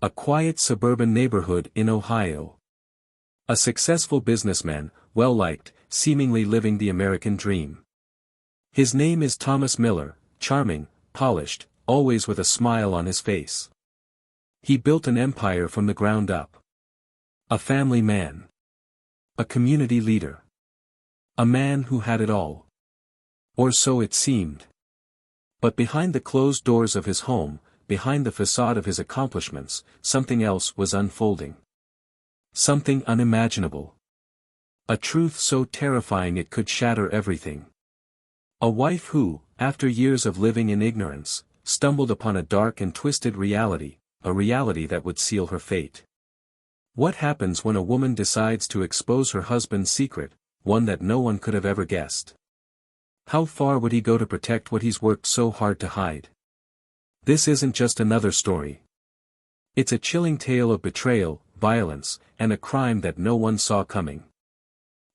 A quiet suburban neighborhood in Ohio. A successful businessman, well-liked, seemingly living the American dream. His name is Thomas Miller, charming, polished, always with a smile on his face. He built an empire from the ground up. A family man. A community leader. A man who had it all. Or so it seemed. But behind the closed doors of his home, behind the facade of his accomplishments, something else was unfolding. Something unimaginable. A truth so terrifying it could shatter everything. A wife who, after years of living in ignorance, stumbled upon a dark and twisted reality, a reality that would seal her fate. What happens when a woman decides to expose her husband's secret, one that no one could have ever guessed? How far would he go to protect what he's worked so hard to hide? This isn't just another story. It's a chilling tale of betrayal, violence, and a crime that no one saw coming.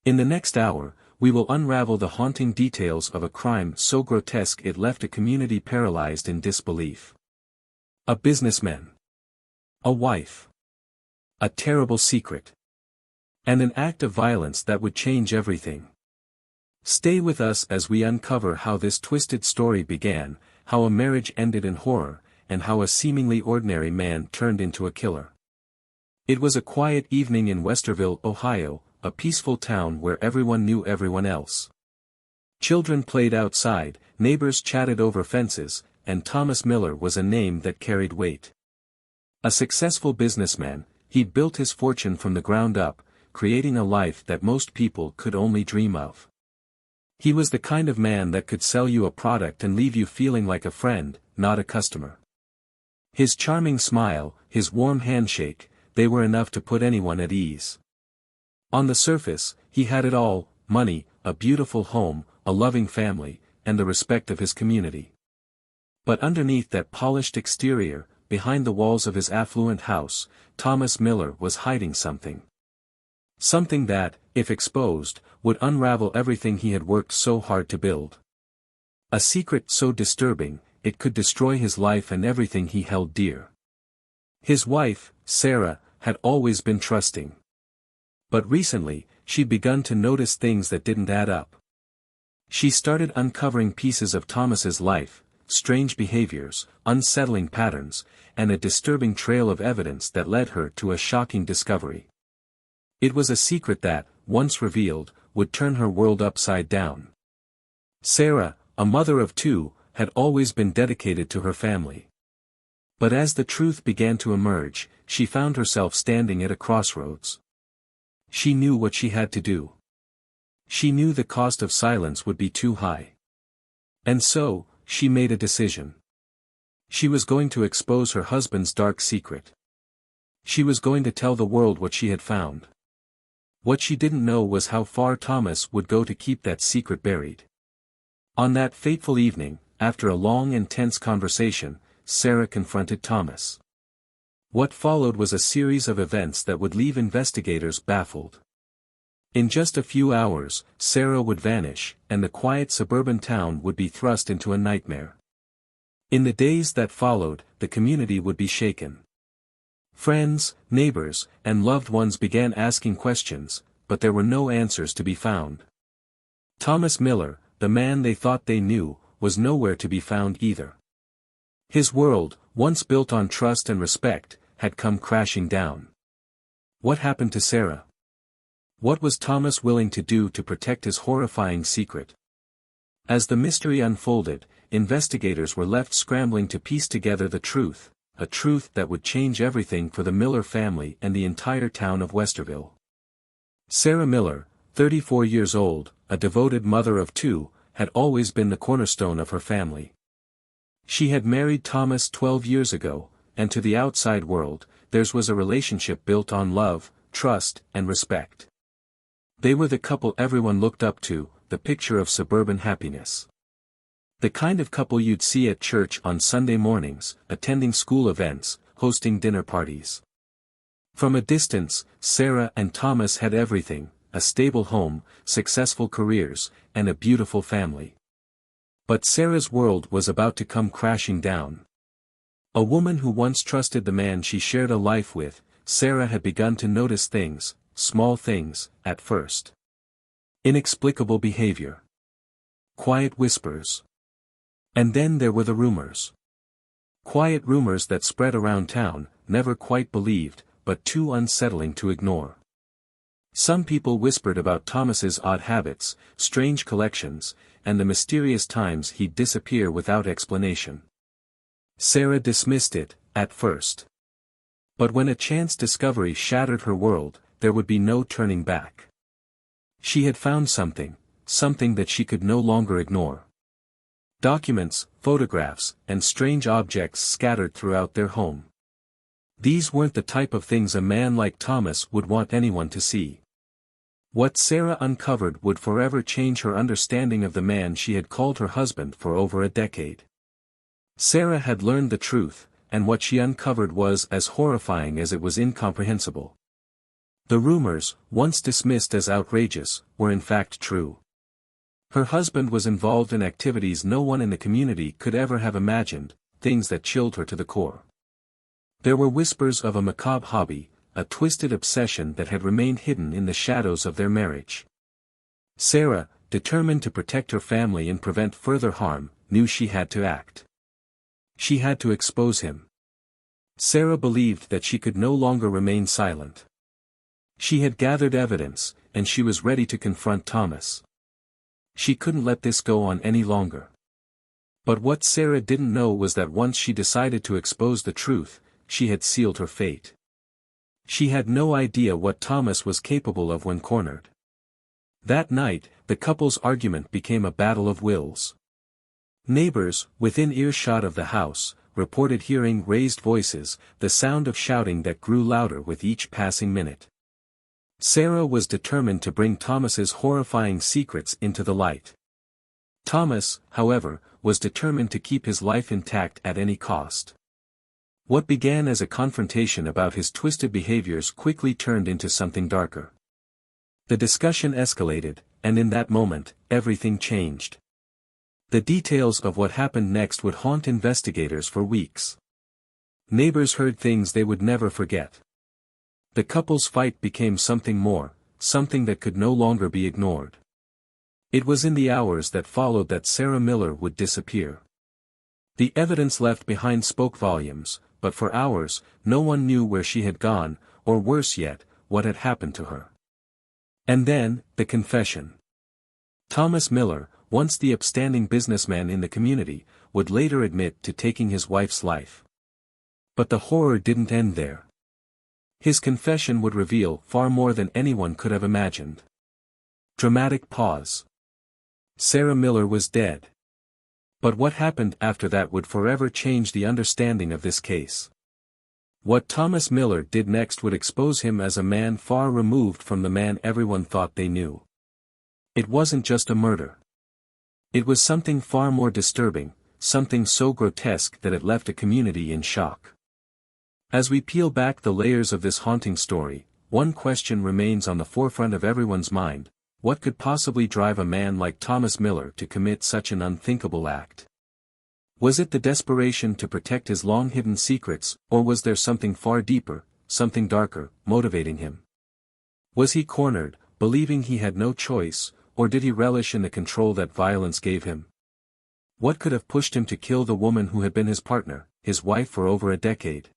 In the next hour, we will unravel the haunting details of a crime so grotesque it left a community paralyzed in disbelief. A businessman. A wife. A terrible secret. And an act of violence that would change everything. Stay with us as we uncover how this twisted story began, how a marriage ended in horror, and how a seemingly ordinary man turned into a killer. It was a quiet evening in Westerville, Ohio, a peaceful town where everyone knew everyone else. Children played outside, neighbors chatted over fences, and Thomas Miller was a name that carried weight. A successful businessman, he'd built his fortune from the ground up, creating a life that most people could only dream of. He was the kind of man that could sell you a product and leave you feeling like a friend, not a customer. His charming smile, his warm handshake, they were enough to put anyone at ease. On the surface, he had it all: money, a beautiful home, a loving family, and the respect of his community. But underneath that polished exterior, behind the walls of his affluent house, Thomas Miller was hiding something. Something that, if exposed, would unravel everything he had worked so hard to build. A secret so disturbing, it could destroy his life and everything he held dear. His wife, Sarah, had always been trusting. But recently, she'd begun to notice things that didn't add up. She started uncovering pieces of Thomas's life, strange behaviors, unsettling patterns, and a disturbing trail of evidence that led her to a shocking discovery. It was a secret that, once revealed, would turn her world upside down. Sarah, a mother of two, had always been dedicated to her family. But as the truth began to emerge, she found herself standing at a crossroads. She knew what she had to do. She knew the cost of silence would be too high. And so, she made a decision. She was going to expose her husband's dark secret. She was going to tell the world what she had found. What she didn't know was how far Thomas would go to keep that secret buried. On that fateful evening, after a long and tense conversation, Sarah confronted Thomas. What followed was a series of events that would leave investigators baffled. In just a few hours, Sarah would vanish, and the quiet suburban town would be thrust into a nightmare. In the days that followed, the community would be shaken. Friends, neighbors, and loved ones began asking questions, but there were no answers to be found. Thomas Miller, the man they thought they knew, was nowhere to be found either. His world, once built on trust and respect, had come crashing down. What happened to Sarah? What was Thomas willing to do to protect his horrifying secret? As the mystery unfolded, investigators were left scrambling to piece together the truth, a truth that would change everything for the Miller family and the entire town of Westerville. Sarah Miller, 34 years old, a devoted mother of two, had always been the cornerstone of her family. She had married Thomas 12 years ago, and to the outside world, theirs was a relationship built on love, trust, and respect. They were the couple everyone looked up to, the picture of suburban happiness. The kind of couple you'd see at church on Sunday mornings, attending school events, hosting dinner parties. From a distance, Sarah and Thomas had everything: a stable home, successful careers, and a beautiful family. But Sarah's world was about to come crashing down. A woman who once trusted the man she shared a life with, Sarah had begun to notice things, small things, at first. Inexplicable behavior. Quiet whispers. And then there were the rumors. Quiet rumors that spread around town, never quite believed, but too unsettling to ignore. Some people whispered about Thomas's odd habits, strange collections, and the mysterious times he'd disappear without explanation. Sarah dismissed it, at first. But when a chance discovery shattered her world, there would be no turning back. She had found something that she could no longer ignore. Documents, photographs, and strange objects scattered throughout their home. These weren't the type of things a man like Thomas would want anyone to see. What Sarah uncovered would forever change her understanding of the man she had called her husband for over a decade. Sarah had learned the truth, and what she uncovered was as horrifying as it was incomprehensible. The rumors, once dismissed as outrageous, were in fact true. Her husband was involved in activities no one in the community could ever have imagined, things that chilled her to the core. There were whispers of a macabre hobby, a twisted obsession that had remained hidden in the shadows of their marriage. Sarah, determined to protect her family and prevent further harm, knew she had to act. She had to expose him. Sarah believed that she could no longer remain silent. She had gathered evidence, and she was ready to confront Thomas. She couldn't let this go on any longer. But what Sarah didn't know was that once she decided to expose the truth, she had sealed her fate. She had no idea what Thomas was capable of when cornered. That night, the couple's argument became a battle of wills. Neighbors, within earshot of the house, reported hearing raised voices, the sound of shouting that grew louder with each passing minute. Sarah was determined to bring Thomas's horrifying secrets into the light. Thomas, however, was determined to keep his life intact at any cost. What began as a confrontation about his twisted behaviors quickly turned into something darker. The discussion escalated, and in that moment, everything changed. The details of what happened next would haunt investigators for weeks. Neighbors heard things they would never forget. The couple's fight became something more, something that could no longer be ignored. It was in the hours that followed that Sarah Miller would disappear. The evidence left behind spoke volumes, but for hours, no one knew where she had gone, or worse yet, what had happened to her. And then, the confession. Thomas Miller, once the upstanding businessman in the community, would later admit to taking his wife's life. But the horror didn't end there. His confession would reveal far more than anyone could have imagined. Dramatic pause. Sarah Miller was dead. But what happened after that would forever change the understanding of this case. What Thomas Miller did next would expose him as a man far removed from the man everyone thought they knew. It wasn't just a murder. It was something far more disturbing, something so grotesque that it left a community in shock. As we peel back the layers of this haunting story, one question remains on the forefront of everyone's mind: what could possibly drive a man like Thomas Miller to commit such an unthinkable act? Was it the desperation to protect his long-hidden secrets, or was there something far deeper, something darker, motivating him? Was he cornered, believing he had no choice, or did he relish in the control that violence gave him? What could have pushed him to kill the woman who had been his partner, his wife for over a decade?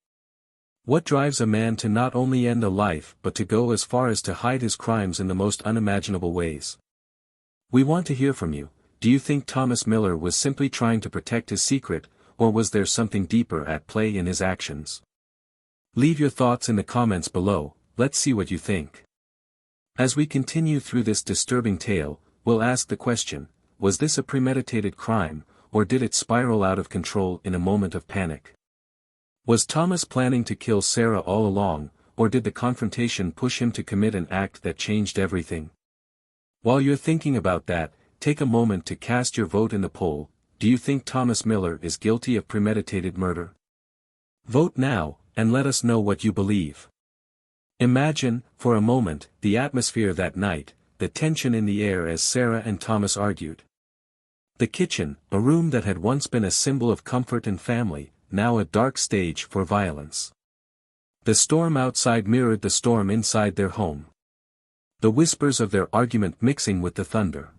What drives a man to not only end a life but to go as far as to hide his crimes in the most unimaginable ways? We want to hear from you. Do you think Thomas Miller was simply trying to protect his secret, or was there something deeper at play in his actions? Leave your thoughts in the comments below. Let's see what you think. As we continue through this disturbing tale, we'll ask the question: was this a premeditated crime, or did it spiral out of control in a moment of panic? Was Thomas planning to kill Sarah all along, or did the confrontation push him to commit an act that changed everything? While you're thinking about that, take a moment to cast your vote in the poll. Do you think Thomas Miller is guilty of premeditated murder? Vote now, and let us know what you believe. Imagine, for a moment, the atmosphere that night, the tension in the air as Sarah and Thomas argued. The kitchen, a room that had once been a symbol of comfort and family, now a dark stage for violence. The storm outside mirrored the storm inside their home. The whispers of their argument mixing with the thunder.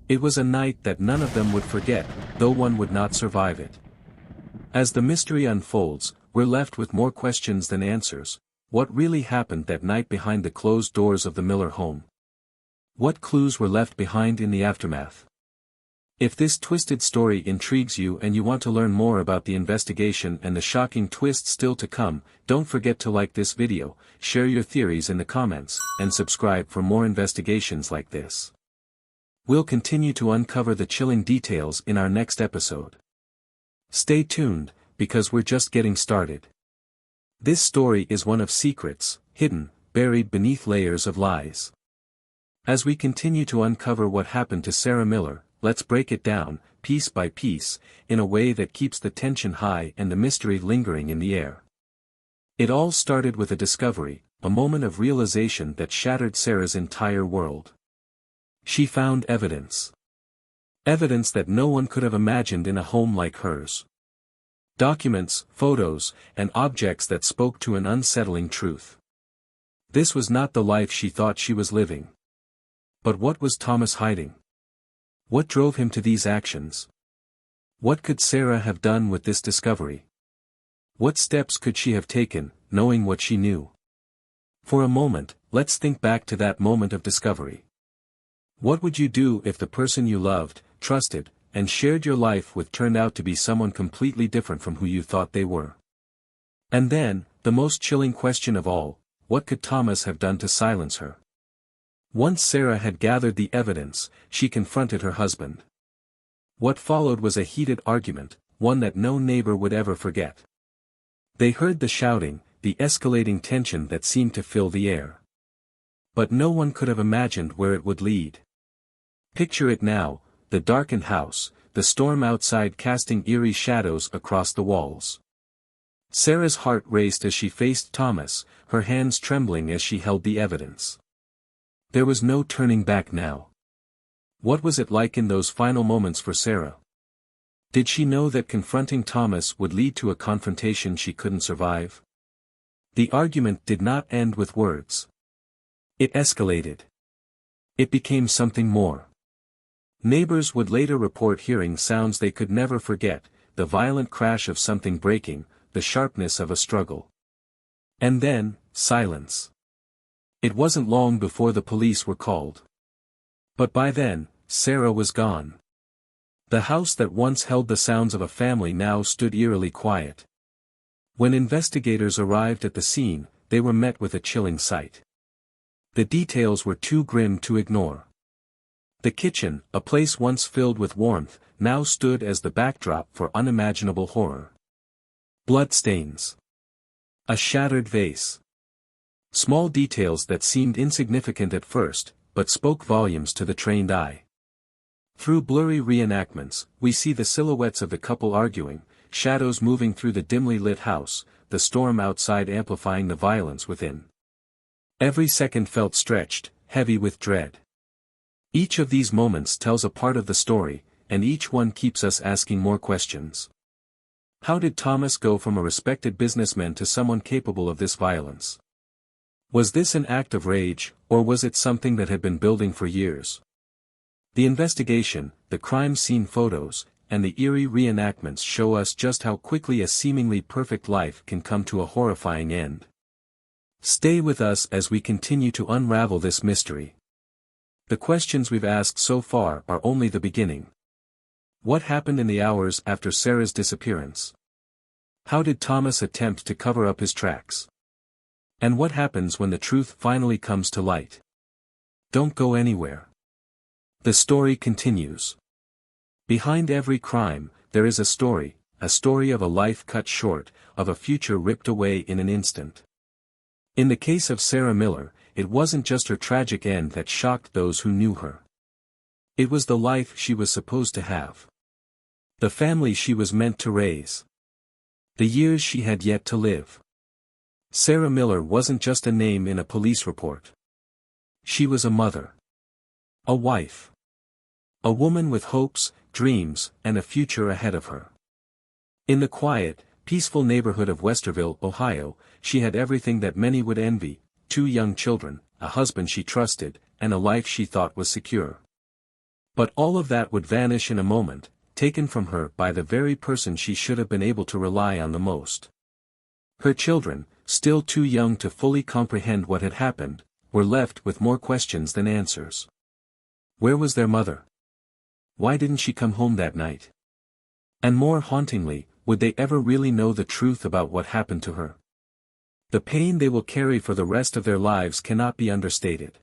It was a night that none of them would forget, though one would not survive it. As the mystery unfolds, we're left with more questions than answers. What really happened that night behind the closed doors of the Miller home? What clues were left behind in the aftermath? If this twisted story intrigues you and you want to learn more about the investigation and the shocking twists still to come, don't forget to like this video, share your theories in the comments, and subscribe for more investigations like this. We'll continue to uncover the chilling details in our next episode. Stay tuned, because we're just getting started. This story is one of secrets, hidden, buried beneath layers of lies. As we continue to uncover what happened to Sarah Miller, let's break it down, piece by piece, in a way that keeps the tension high and the mystery lingering in the air. It all started with a discovery, a moment of realization that shattered Sarah's entire world. She found evidence. Evidence that no one could have imagined in a home like hers. Documents, photos, and objects that spoke to an unsettling truth. This was not the life she thought she was living. But what was Thomas hiding? What drove him to these actions? What could Sarah have done with this discovery? What steps could she have taken, knowing what she knew? For a moment, let's think back to that moment of discovery. What would you do if the person you loved, trusted, and shared your life with turned out to be someone completely different from who you thought they were? And then, the most chilling question of all, what could Thomas have done to silence her? Once Sarah had gathered the evidence, she confronted her husband. What followed was a heated argument, one that no neighbor would ever forget. They heard the shouting, the escalating tension that seemed to fill the air. But no one could have imagined where it would lead. Picture it now, the darkened house, the storm outside casting eerie shadows across the walls. Sarah's heart raced as she faced Thomas, her hands trembling as she held the evidence. There was no turning back now. What was it like in those final moments for Sarah? Did she know that confronting Thomas would lead to a confrontation she couldn't survive? The argument did not end with words. It escalated. It became something more. Neighbors would later report hearing sounds they could never forget, the violent crash of something breaking, the sharpness of a struggle. And then, silence. It wasn't long before the police were called. But by then, Sarah was gone. The house that once held the sounds of a family now stood eerily quiet. When investigators arrived at the scene, they were met with a chilling sight. The details were too grim to ignore. The kitchen, a place once filled with warmth, now stood as the backdrop for unimaginable horror. Bloodstains. A shattered vase. Small details that seemed insignificant at first, but spoke volumes to the trained eye. Through blurry reenactments, we see the silhouettes of the couple arguing, shadows moving through the dimly lit house, the storm outside amplifying the violence within. Every second felt stretched, heavy with dread. Each of these moments tells a part of the story, and each one keeps us asking more questions. How did Thomas go from a respected businessman to someone capable of this violence? Was this an act of rage, or was it something that had been building for years? The investigation, the crime scene photos, and the eerie reenactments show us just how quickly a seemingly perfect life can come to a horrifying end. Stay with us as we continue to unravel this mystery. The questions we've asked so far are only the beginning. What happened in the hours after Sarah's disappearance? How did Thomas attempt to cover up his tracks? And what happens when the truth finally comes to light? Don't go anywhere. The story continues. Behind every crime, there is a story of a life cut short, of a future ripped away in an instant. In the case of Sarah Miller, it wasn't just her tragic end that shocked those who knew her. It was the life she was supposed to have. The family she was meant to raise. The years she had yet to live. Sarah Miller wasn't just a name in a police report. She was a mother. A wife. A woman with hopes, dreams, and a future ahead of her. In the quiet, peaceful neighborhood of Westerville, Ohio, she had everything that many would envy: 2 young children, a husband she trusted, and a life she thought was secure. But all of that would vanish in a moment, taken from her by the very person she should have been able to rely on the most. Her children, still too young to fully comprehend what had happened, were left with more questions than answers. Where was their mother? Why didn't she come home that night? And more hauntingly, would they ever really know the truth about what happened to her? The pain they will carry for the rest of their lives cannot be understated.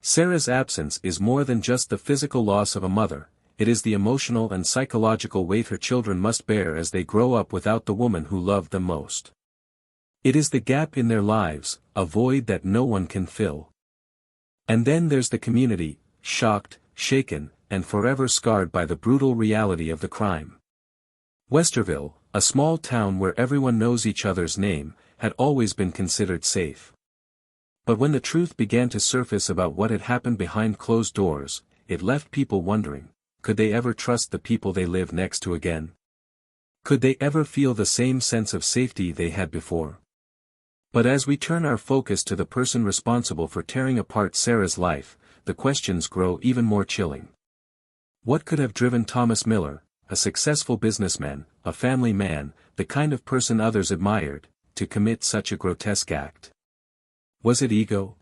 Sarah's absence is more than just the physical loss of a mother, it is the emotional and psychological weight her children must bear as they grow up without the woman who loved them most. It is the gap in their lives, a void that no one can fill. And then there's the community, shocked, shaken, and forever scarred by the brutal reality of the crime. Westerville, a small town where everyone knows each other's name, had always been considered safe. But when the truth began to surface about what had happened behind closed doors, it left people wondering, could they ever trust the people they live next to again? Could they ever feel the same sense of safety they had before? But as we turn our focus to the person responsible for tearing apart Sarah's life, the questions grow even more chilling. What could have driven Thomas Miller, a successful businessman, a family man, the kind of person others admired, to commit such a grotesque act? Was it ego?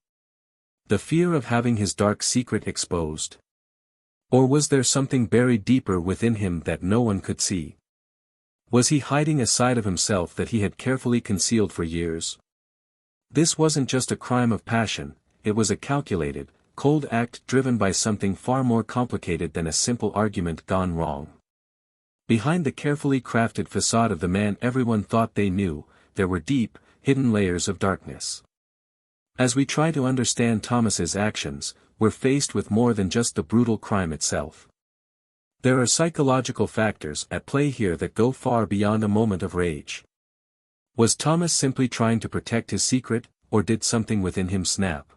The fear of having his dark secret exposed? Or was there something buried deeper within him that no one could see? Was he hiding a side of himself that he had carefully concealed for years? This wasn't just a crime of passion, it was a calculated, cold act driven by something far more complicated than a simple argument gone wrong. Behind the carefully crafted facade of the man everyone thought they knew, there were deep, hidden layers of darkness. As we try to understand Thomas's actions, we're faced with more than just the brutal crime itself. There are psychological factors at play here that go far beyond a moment of rage. Was Thomas simply trying to protect his secret, or did something within him snap?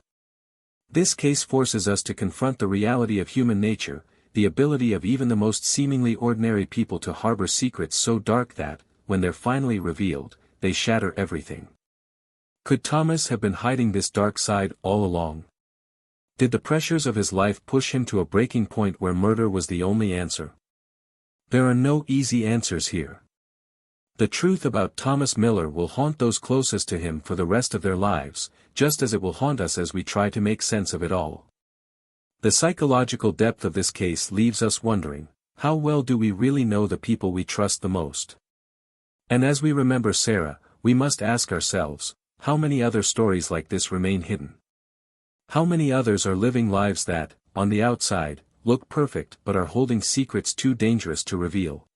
This case forces us to confront the reality of human nature, the ability of even the most seemingly ordinary people to harbor secrets so dark that, when they're finally revealed, they shatter everything. Could Thomas have been hiding this dark side all along? Did the pressures of his life push him to a breaking point where murder was the only answer? There are no easy answers here. The truth about Thomas Miller will haunt those closest to him for the rest of their lives, just as it will haunt us as we try to make sense of it all. The psychological depth of this case leaves us wondering, how well do we really know the people we trust the most? And as we remember Sarah, we must ask ourselves, how many other stories like this remain hidden? How many others are living lives that, on the outside, look perfect but are holding secrets too dangerous to reveal?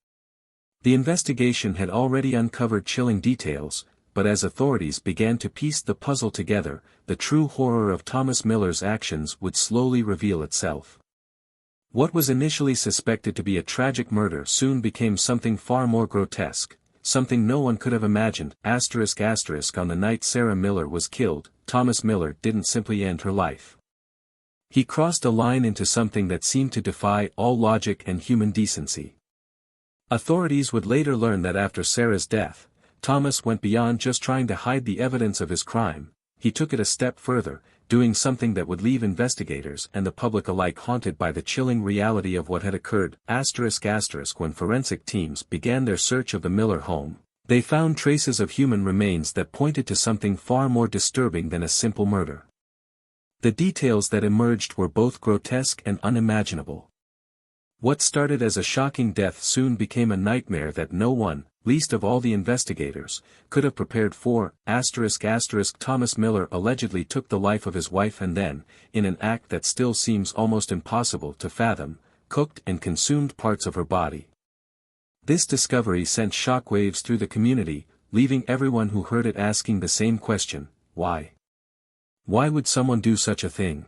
The investigation had already uncovered chilling details, but as authorities began to piece the puzzle together, the true horror of Thomas Miller's actions would slowly reveal itself. What was initially suspected to be a tragic murder soon became something far more grotesque, something no one could have imagined. On the night Sarah Miller was killed, Thomas Miller didn't simply end her life. He crossed a line into something that seemed to defy all logic and human decency. Authorities would later learn that after Sarah's death, Thomas went beyond just trying to hide the evidence of his crime, he took it a step further, doing something that would leave investigators and the public alike haunted by the chilling reality of what had occurred. When forensic teams began their search of the Miller home, they found traces of human remains that pointed to something far more disturbing than a simple murder. The details that emerged were both grotesque and unimaginable. What started as a shocking death soon became a nightmare that no one, least of all the investigators, could have prepared for. Thomas Miller allegedly took the life of his wife and then, in an act that still seems almost impossible to fathom, cooked and consumed parts of her body. This discovery sent shockwaves through the community, leaving everyone who heard it asking the same question, why? Why would someone do such a thing?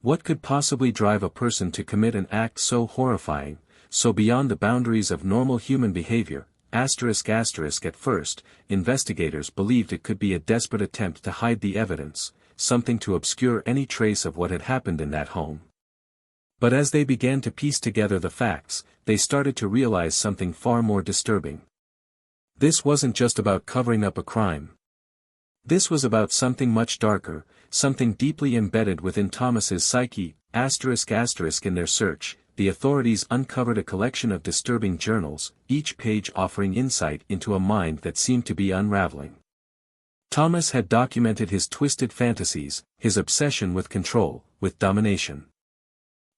What could possibly drive a person to commit an act so horrifying, so beyond the boundaries of normal human behavior? At first, investigators believed it could be a desperate attempt to hide the evidence, something to obscure any trace of what had happened in that home. But as they began to piece together the facts, they started to realize something far more disturbing. This wasn't just about covering up a crime. This was about something much darker, something deeply embedded within Thomas's psyche. In their search, the authorities uncovered a collection of disturbing journals, each page offering insight into a mind that seemed to be unraveling. Thomas had documented his twisted fantasies, his obsession with control, with domination.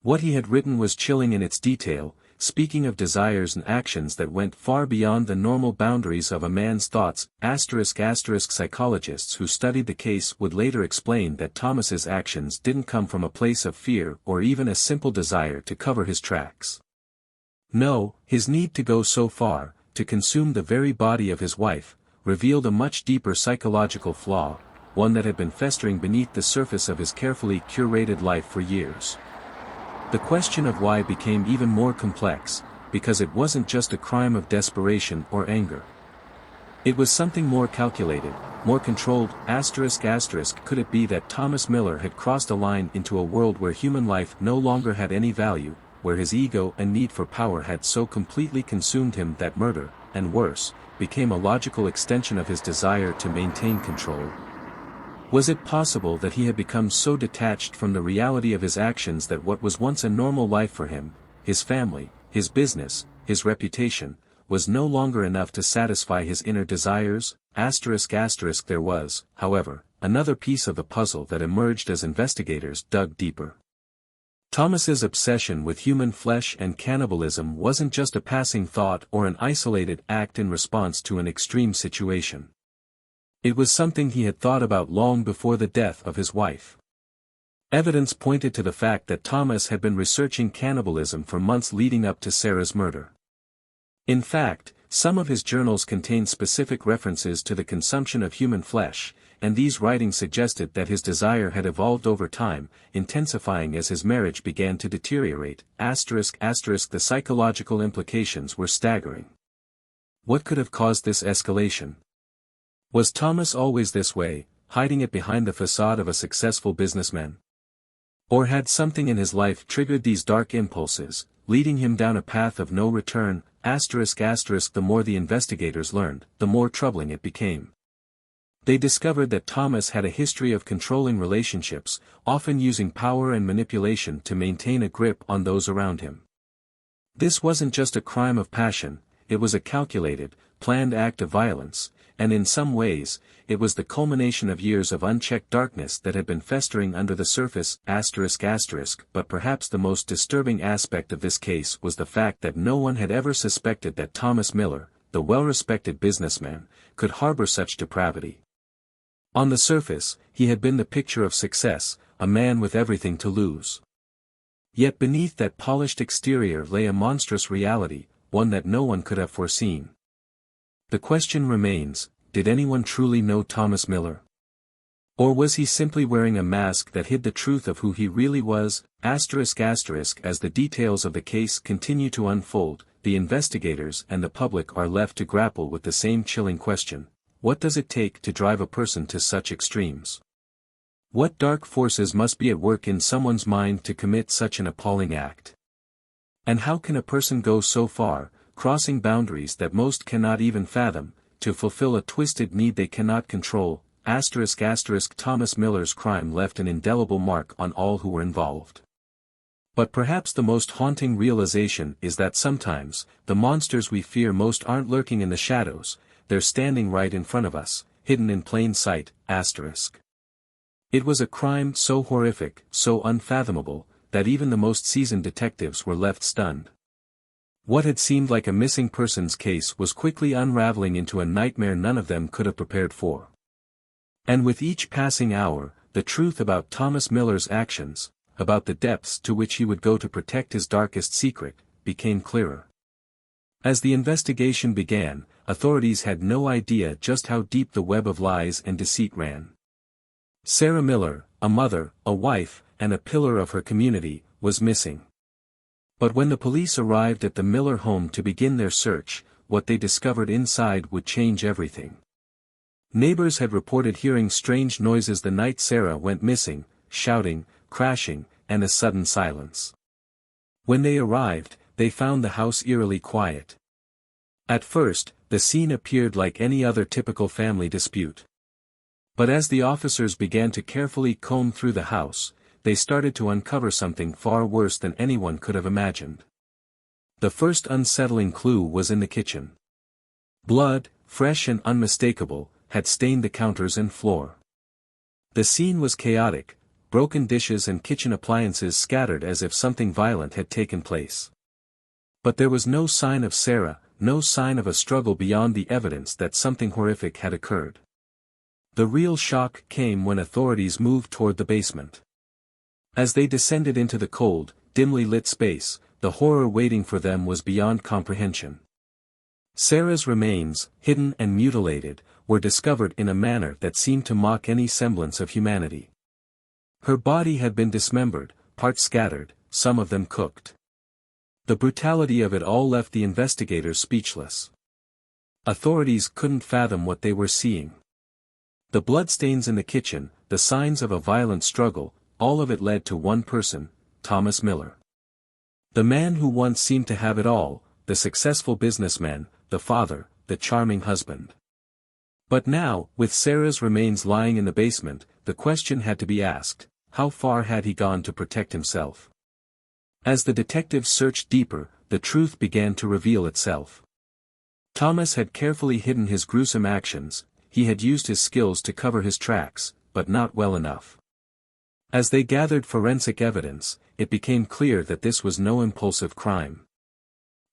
What he had written was chilling in its detail, speaking of desires and actions that went far beyond the normal boundaries of a man's thoughts. Psychologists who studied the case would later explain that Thomas's actions didn't come from a place of fear or even a simple desire to cover his tracks. No, his need to go so far, to consume the very body of his wife, revealed a much deeper psychological flaw, one that had been festering beneath the surface of his carefully curated life for years. The question of why became even more complex, because it wasn't just a crime of desperation or anger. It was something more calculated, more controlled. Could it be that Thomas Miller had crossed a line into a world where human life no longer had any value, where his ego and need for power had so completely consumed him that murder, and worse, became a logical extension of his desire to maintain control? Was it possible that he had become so detached from the reality of his actions that what was once a normal life for him, his family, his business, his reputation, was no longer enough to satisfy his inner desires? There was, however, another piece of the puzzle that emerged as investigators dug deeper. Thomas's obsession with human flesh and cannibalism wasn't just a passing thought or an isolated act in response to an extreme situation. It was something he had thought about long before the death of his wife. Evidence pointed to the fact that Thomas had been researching cannibalism for months leading up to Sarah's murder. In fact, some of his journals contained specific references to the consumption of human flesh, and these writings suggested that his desire had evolved over time, intensifying as his marriage began to deteriorate. The psychological implications were staggering. What could have caused this escalation? Was Thomas always this way, hiding it behind the facade of a successful businessman? Or had something in his life triggered these dark impulses, leading him down a path of no return? The more the investigators learned, the more troubling it became. They discovered that Thomas had a history of controlling relationships, often using power and manipulation to maintain a grip on those around him. This wasn't just a crime of passion, it was a calculated, planned act of violence, and in some ways, it was the culmination of years of unchecked darkness that had been festering under the surface. But perhaps the most disturbing aspect of this case was the fact that no one had ever suspected that Thomas Miller, the well-respected businessman, could harbor such depravity. On the surface, he had been the picture of success, a man with everything to lose. Yet beneath that polished exterior lay a monstrous reality, one that no one could have foreseen. The question remains, did anyone truly know Thomas Miller? Or was he simply wearing a mask that hid the truth of who he really was? As the details of the case continue to unfold, the investigators and the public are left to grapple with the same chilling question: what does it take to drive a person to such extremes? What dark forces must be at work in someone's mind to commit such an appalling act? And how can a person go so far, crossing boundaries that most cannot even fathom, to fulfill a twisted need they cannot control? Thomas Miller's crime left an indelible mark on all who were involved. But perhaps the most haunting realization is that sometimes, the monsters we fear most aren't lurking in the shadows, they're standing right in front of us, hidden in plain sight. It was a crime so horrific, so unfathomable, that even the most seasoned detectives were left stunned. What had seemed like a missing persons case was quickly unraveling into a nightmare none of them could have prepared for. And with each passing hour, the truth about Thomas Miller's actions, about the depths to which he would go to protect his darkest secret, became clearer. As the investigation began, authorities had no idea just how deep the web of lies and deceit ran. Sarah Miller, a mother, a wife, and a pillar of her community, was missing. But when the police arrived at the Miller home to begin their search, what they discovered inside would change everything. Neighbors had reported hearing strange noises the night Sarah went missing, shouting, crashing, and a sudden silence. When they arrived, they found the house eerily quiet. At first, the scene appeared like any other typical family dispute. But as the officers began to carefully comb through the house, they started to uncover something far worse than anyone could have imagined. The first unsettling clue was in the kitchen. Blood, fresh and unmistakable, had stained the counters and floor. The scene was chaotic, broken dishes and kitchen appliances scattered as if something violent had taken place. But there was no sign of Sarah, no sign of a struggle beyond the evidence that something horrific had occurred. The real shock came when authorities moved toward the basement. As they descended into the cold, dimly lit space, the horror waiting for them was beyond comprehension. Sarah's remains, hidden and mutilated, were discovered in a manner that seemed to mock any semblance of humanity. Her body had been dismembered, parts scattered, some of them cooked. The brutality of it all left the investigators speechless. Authorities couldn't fathom what they were seeing. The bloodstains in the kitchen, the signs of a violent struggle, all of it led to one person, Thomas Miller. The man who once seemed to have it all, the successful businessman, the father, the charming husband. But now, with Sarah's remains lying in the basement, the question had to be asked, how far had he gone to protect himself? As the detectives searched deeper, the truth began to reveal itself. Thomas had carefully hidden his gruesome actions. He had used his skills to cover his tracks, but not well enough. As they gathered forensic evidence, it became clear that this was no impulsive crime.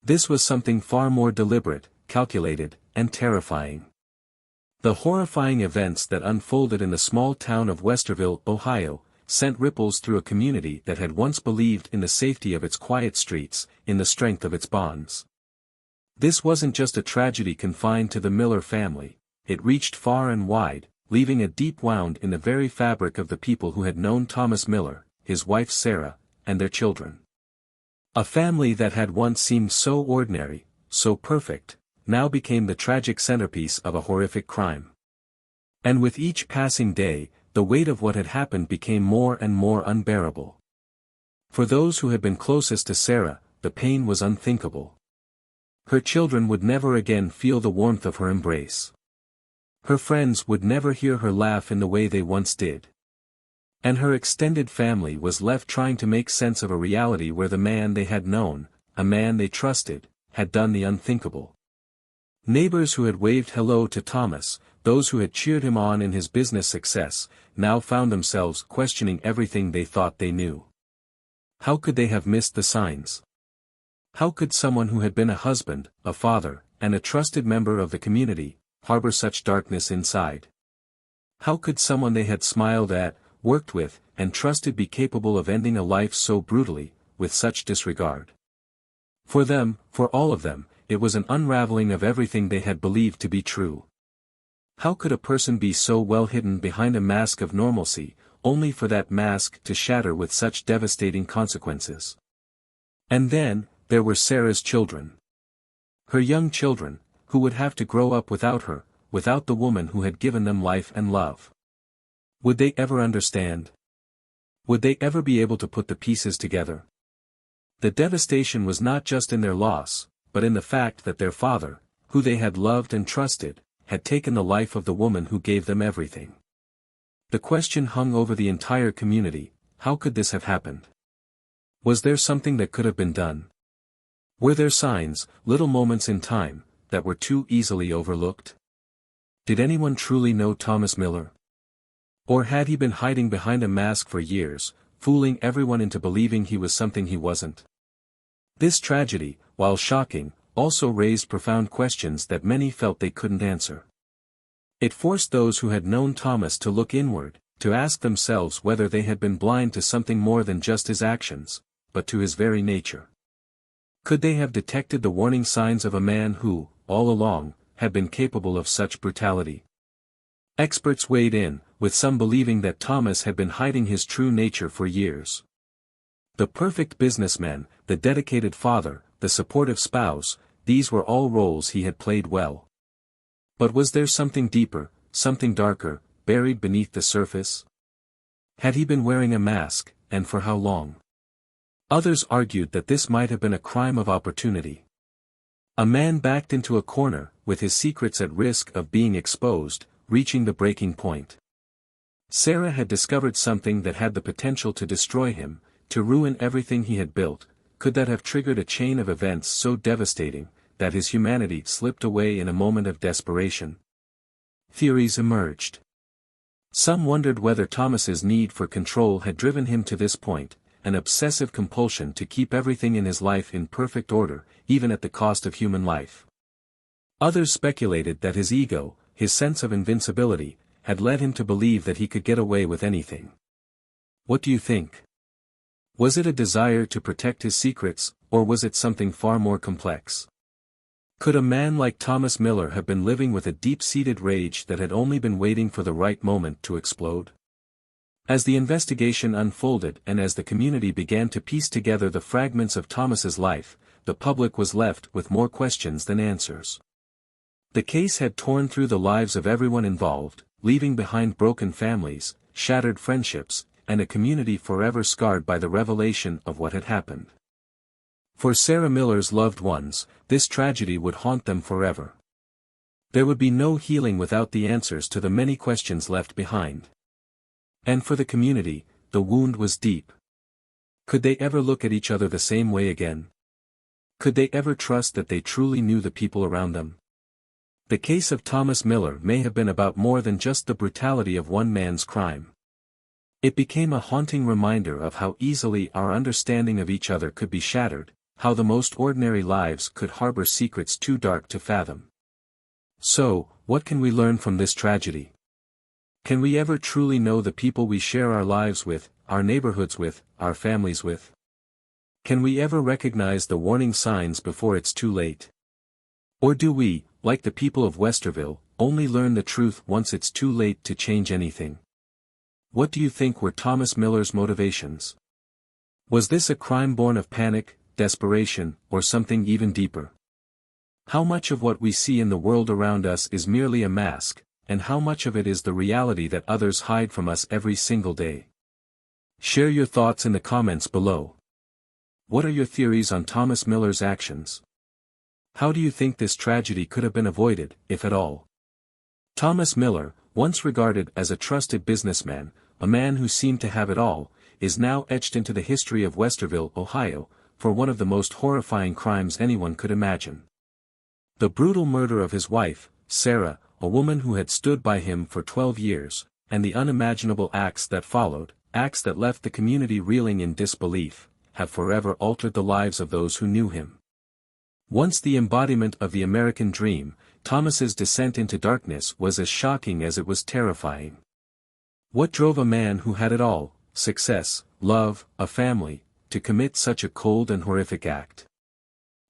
This was something far more deliberate, calculated, and terrifying. The horrifying events that unfolded in the small town of Westerville, Ohio, sent ripples through a community that had once believed in the safety of its quiet streets, in the strength of its bonds. This wasn't just a tragedy confined to the Miller family. It reached far and wide, leaving a deep wound in the very fabric of the people who had known Thomas Miller, his wife Sarah, and their children. A family that had once seemed so ordinary, so perfect, now became the tragic centerpiece of a horrific crime. And with each passing day, the weight of what had happened became more and more unbearable. For those who had been closest to Sarah, the pain was unthinkable. Her children would never again feel the warmth of her embrace. Her friends would never hear her laugh in the way they once did. And her extended family was left trying to make sense of a reality where the man they had known, a man they trusted, had done the unthinkable. Neighbors who had waved hello to Thomas, those who had cheered him on in his business success, now found themselves questioning everything they thought they knew. How could they have missed the signs? How could someone who had been a husband, a father, and a trusted member of the community, harbor such darkness inside? How could someone they had smiled at, worked with, and trusted be capable of ending a life so brutally, with such disregard? For them, for all of them, it was an unraveling of everything they had believed to be true. How could a person be so well hidden behind a mask of normalcy, only for that mask to shatter with such devastating consequences? And then, there were Sarah's children. Her young children, who would have to grow up without her, without the woman who had given them life and love. Would they ever understand? Would they ever be able to put the pieces together? The devastation was not just in their loss, but in the fact that their father, who they had loved and trusted, had taken the life of the woman who gave them everything. The question hung over the entire community: how could this have happened? Was there something that could have been done? Were there signs, little moments in time, that were too easily overlooked? Did anyone truly know Thomas Miller? Or had he been hiding behind a mask for years, fooling everyone into believing he was something he wasn't? This tragedy, while shocking, also raised profound questions that many felt they couldn't answer. It forced those who had known Thomas to look inward, to ask themselves whether they had been blind to something more than just his actions, but to his very nature. Could they have detected the warning signs of a man who, all along, had been capable of such brutality? Experts weighed in, with some believing that Thomas had been hiding his true nature for years. The perfect businessman, the dedicated father, the supportive spouse, these were all roles he had played well. But was there something deeper, something darker, buried beneath the surface? Had he been wearing a mask, and for how long? Others argued that this might have been a crime of opportunity. A man backed into a corner, with his secrets at risk of being exposed, reaching the breaking point. Sarah had discovered something that had the potential to destroy him, to ruin everything he had built. Could that have triggered a chain of events so devastating, that his humanity slipped away in a moment of desperation? Theories emerged. Some wondered whether Thomas's need for control had driven him to this point, an obsessive compulsion to keep everything in his life in perfect order, even at the cost of human life. Others speculated that his ego, his sense of invincibility, had led him to believe that he could get away with anything. What do you think? Was it a desire to protect his secrets, or was it something far more complex? Could a man like Thomas Miller have been living with a deep-seated rage that had only been waiting for the right moment to explode? As the investigation unfolded and as the community began to piece together the fragments of Thomas's life, the public was left with more questions than answers. The case had torn through the lives of everyone involved, leaving behind broken families, shattered friendships, and a community forever scarred by the revelation of what had happened. For Sarah Miller's loved ones, this tragedy would haunt them forever. There would be no healing without the answers to the many questions left behind. And for the community, the wound was deep. Could they ever look at each other the same way again? Could they ever trust that they truly knew the people around them? The case of Thomas Miller may have been about more than just the brutality of one man's crime. It became a haunting reminder of how easily our understanding of each other could be shattered, how the most ordinary lives could harbor secrets too dark to fathom. So, what can we learn from this tragedy? Can we ever truly know the people we share our lives with, our neighborhoods with, our families with? Can we ever recognize the warning signs before it's too late? Or do we, like the people of Westerville, only learn the truth once it's too late to change anything? What do you think were Thomas Miller's motivations? Was this a crime born of panic, desperation, or something even deeper? How much of what we see in the world around us is merely a mask, and how much of it is the reality that others hide from us every single day? Share your thoughts in the comments below. What are your theories on Thomas Miller's actions? How do you think this tragedy could have been avoided, if at all? Thomas Miller, once regarded as a trusted businessman, a man who seemed to have it all, is now etched into the history of Westerville, Ohio, for one of the most horrifying crimes anyone could imagine. The brutal murder of his wife, Sarah, a woman who had stood by him for 12 years, and the unimaginable acts that followed, acts that left the community reeling in disbelief, have forever altered the lives of those who knew him. Once the embodiment of the American dream, Thomas's descent into darkness was as shocking as it was terrifying. What drove a man who had it all, success, love, a family, to commit such a cold and horrific act?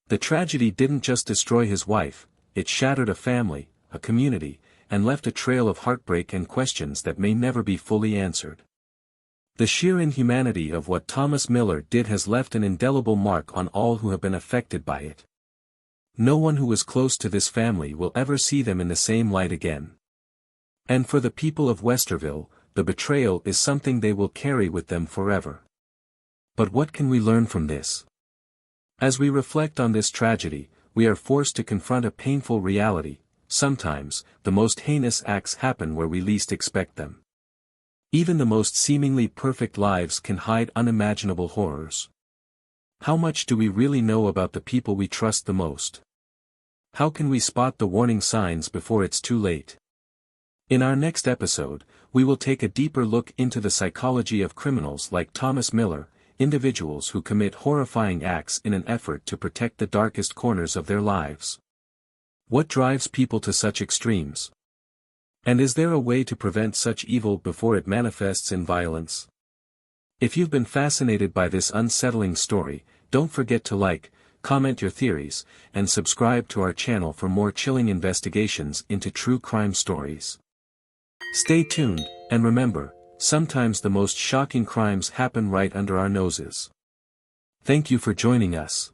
The tragedy didn't just destroy his wife, it shattered a family, a community, and left a trail of heartbreak and questions that may never be fully answered. The sheer inhumanity of what Thomas Miller did has left an indelible mark on all who have been affected by it. No one who was close to this family will ever see them in the same light again. And for the people of Westerville, the betrayal is something they will carry with them forever. But what can we learn from this? As we reflect on this tragedy, we are forced to confront a painful reality. Sometimes, the most heinous acts happen where we least expect them. Even the most seemingly perfect lives can hide unimaginable horrors. How much do we really know about the people we trust the most? How can we spot the warning signs before it's too late? In our next episode, we will take a deeper look into the psychology of criminals like Thomas Miller, individuals who commit horrifying acts in an effort to protect the darkest corners of their lives. What drives people to such extremes? And is there a way to prevent such evil before it manifests in violence? If you've been fascinated by this unsettling story, don't forget to like, comment your theories, and subscribe to our channel for more chilling investigations into true crime stories. Stay tuned, and remember, sometimes the most shocking crimes happen right under our noses. Thank you for joining us.